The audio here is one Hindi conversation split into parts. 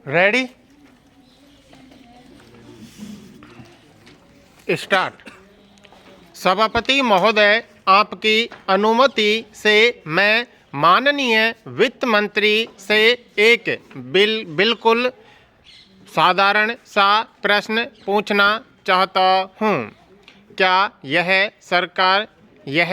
Ready start. सभापति महोदय, आपकी अनुमति से मैं माननीय वित्त मंत्री से एक बिल्कुल साधारण सा प्रश्न पूछना चाहता हूँ। क्या यह सरकार यह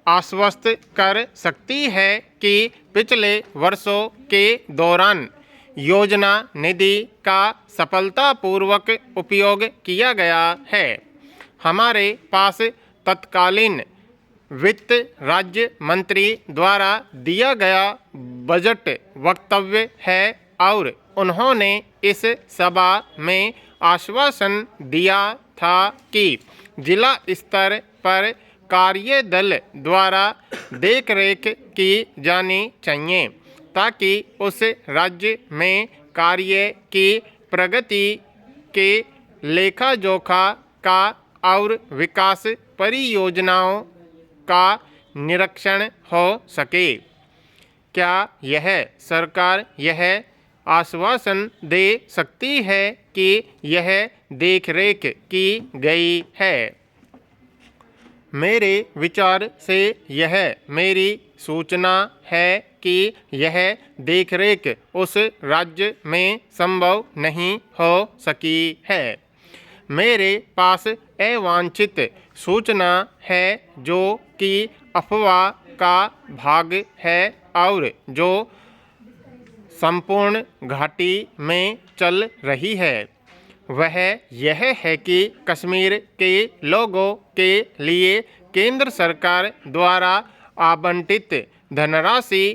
आश्वस्त कर सकती है कि पिछले वर्षों के दौरान योजना निधि का सफलतापूर्वक उपयोग किया गया है? हमारे पास तत्कालीन वित्त राज्य मंत्री द्वारा दिया गया बजट वक्तव्य है और उन्होंने इस सभा में आश्वासन दिया था कि जिला स्तर पर कार्यदल द्वारा देखरेख की जानी चाहिए ताकि उस राज्य में कार्य की प्रगति के लेखा जोखा का और विकास परियोजनाओं का निरीक्षण हो सके। क्या यह सरकार यह आश्वासन दे सकती है कि यह देखरेख की गई है? मेरे विचार से यह मेरी सूचना है कि यह देखरेख उस राज्य में संभव नहीं हो सकी है। मेरे पास अवांछित सूचना है जो कि अफवाह का भाग है और जो संपूर्ण घाटी में चल रही है। वह यह है कि कश्मीर के लोगों के लिए केंद्र सरकार द्वारा आवंटित धनराशि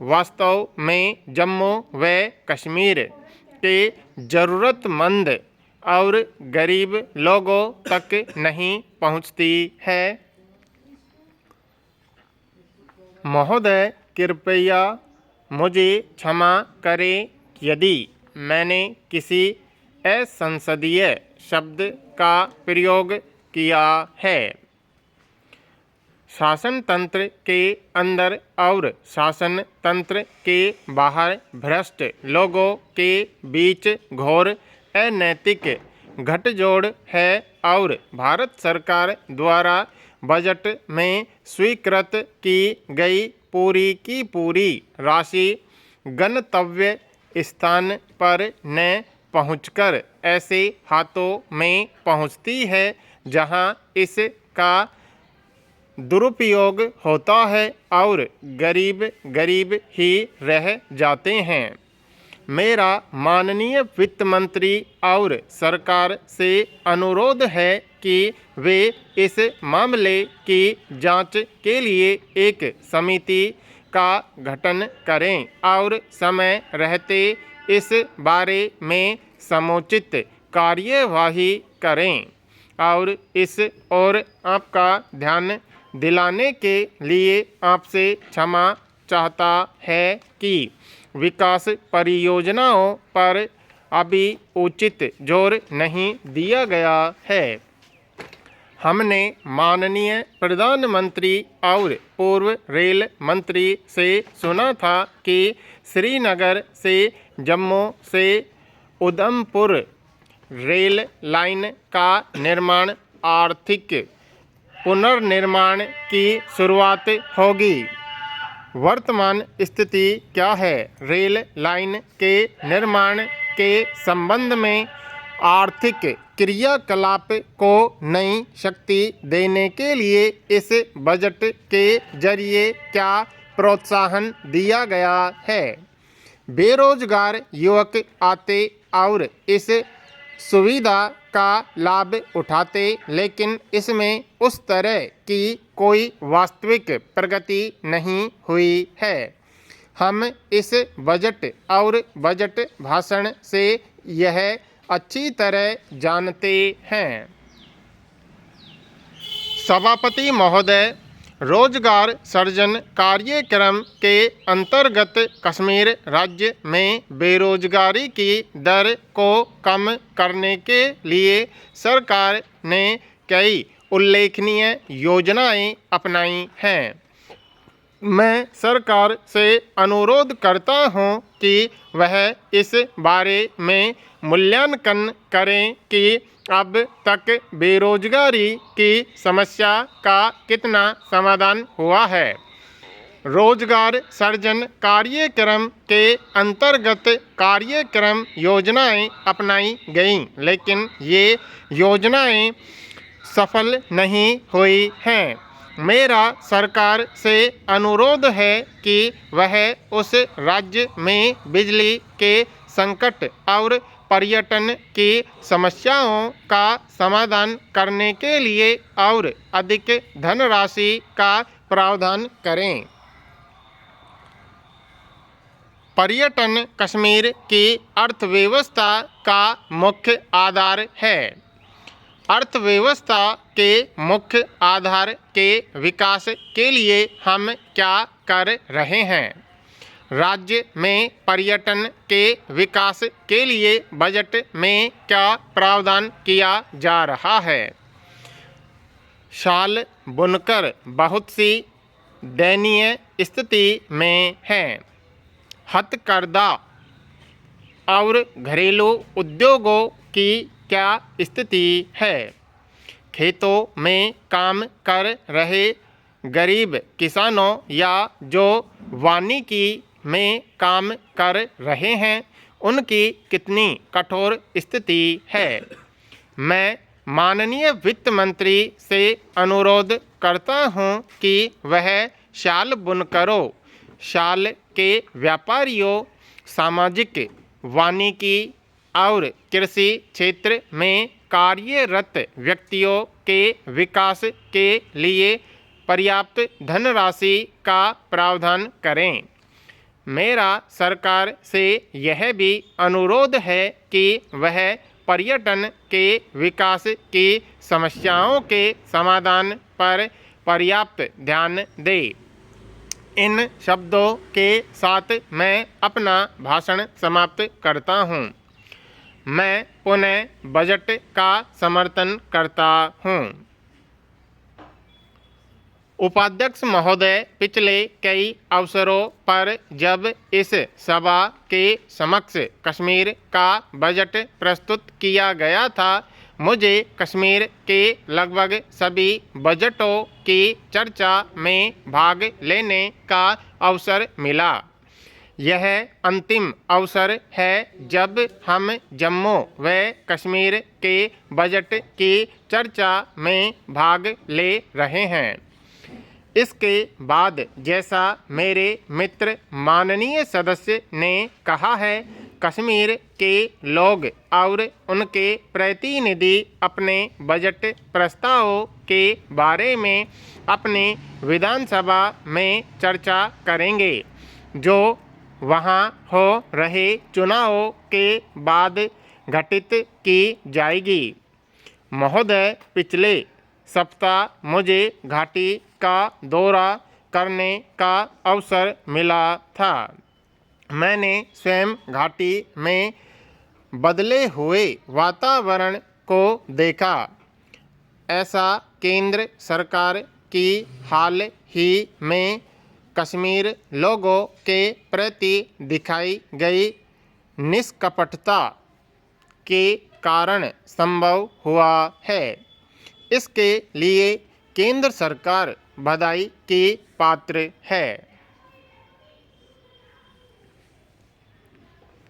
वास्तव में जम्मू व कश्मीर के ज़रूरतमंद और गरीब लोगों तक नहीं पहुंचती है। महोदय, कृपया मुझे क्षमा करें यदि मैंने किसी असंसदीय शब्द का प्रयोग किया है। शासन तंत्र के अंदर और शासन तंत्र के बाहर भ्रष्ट लोगों के बीच घोर अनैतिक गठजोड़ है और भारत सरकार द्वारा बजट में स्वीकृत की गई पूरी की पूरी राशि गंतव्य स्थान पर न पहुंचकर ऐसे हाथों में पहुंचती है जहां इसका दुरुपयोग होता है और गरीब गरीब ही रह जाते हैं। मेरा माननीय वित्त मंत्री और सरकार से अनुरोध है कि वे इस मामले की जांच के लिए एक समिति का गठन करें और समय रहते इस बारे में समुचित कार्यवाही करें। और इस ओर आपका ध्यान दिलाने के लिए आपसे क्षमा चाहता है कि विकास परियोजनाओं पर अभी उचित जोर नहीं दिया गया है। हमने माननीय प्रधानमंत्री और पूर्व रेल मंत्री से सुना था कि श्रीनगर से जम्मू से उधमपुर रेल लाइन का निर्माण आर्थिक पुनर्निर्माण की शुरुआत होगी। वर्तमान स्थिति क्या है? रेल लाइन के निर्माण के संबंध में आर्थिक क्रियाकलाप को नई शक्ति देने के लिए इस बजट के जरिए क्या प्रोत्साहन दिया गया है? बेरोजगार युवक आते और इस सुविधा का लाभ उठाते, लेकिन इसमें उस तरह की कोई वास्तविक प्रगति नहीं हुई है। हम इस बजट और बजट भाषण से यह अच्छी तरह जानते हैं। सभापति महोदय, रोजगार सृजन कार्यक्रम के अंतर्गत कश्मीर राज्य में बेरोजगारी की दर को कम करने के लिए सरकार ने कई उल्लेखनीय योजनाएं अपनाई हैं। मैं सरकार से अनुरोध करता हूं कि वह इस बारे में मूल्यांकन करें कि अब तक बेरोजगारी की समस्या का कितना समाधान हुआ है। रोजगार सृजन कार्यक्रम के अंतर्गत कार्यक्रम योजनाएं अपनाई गईं, लेकिन ये योजनाएं सफल नहीं हुई हैं। मेरा सरकार से अनुरोध है कि वह उस राज्य में बिजली के संकट और पर्यटन की समस्याओं का समाधान करने के लिए और अधिक धनराशि का प्रावधान करें। पर्यटन कश्मीर की अर्थव्यवस्था का मुख्य आधार है। अर्थव्यवस्था के मुख्य आधार के विकास के लिए हम क्या कर रहे हैं? राज्य में पर्यटन के विकास के लिए बजट में क्या प्रावधान किया जा रहा है? शाल बुनकर बहुत सी दयनीय स्थिति में हैं। हथकरघा और घरेलू उद्योगों की क्या स्थिति है? खेतों में काम कर रहे गरीब किसानों या जो वानिकी में काम कर रहे हैं, उनकी कितनी कठोर स्थिति है। मैं माननीय वित्त मंत्री से अनुरोध करता हूं कि वह शाल बुनकरों, शाल के व्यापारियों, सामाजिक वानिकी और कृषि क्षेत्र में कार्यरत व्यक्तियों के विकास के लिए पर्याप्त धनराशि का प्रावधान करें। मेरा सरकार से यह भी अनुरोध है कि वह पर्यटन के विकास की समस्याओं के समाधान पर पर्याप्त ध्यान दे। इन शब्दों के साथ मैं अपना भाषण समाप्त करता हूँ। मैं पुनः बजट का समर्थन करता हूँ। उपाध्यक्ष महोदय, पिछले कई अवसरों पर जब इस सभा के समक्ष कश्मीर का बजट प्रस्तुत किया गया था, मुझे कश्मीर के लगभग सभी बजटों की चर्चा में भाग लेने का अवसर मिला। यह अंतिम अवसर है जब हम जम्मू व कश्मीर के बजट की चर्चा में भाग ले रहे हैं। इसके बाद, जैसा मेरे मित्र माननीय सदस्य ने कहा है, कश्मीर के लोग और उनके प्रतिनिधि अपने बजट प्रस्तावों के बारे में अपनी विधानसभा में चर्चा करेंगे, जो वहां हो रहे चुनावों के बाद घटित की जाएगी। महोदय, पिछले सप्ताह मुझे घाटी का दौरा करने का अवसर मिला था। मैंने स्वयं घाटी में बदले हुए वातावरण को देखा। ऐसा केंद्र सरकार की हाल ही में कश्मीर लोगों के प्रति दिखाई गई निष्कपटता के कारण संभव हुआ है। इसके लिए केंद्र सरकार बधाई की पात्र है।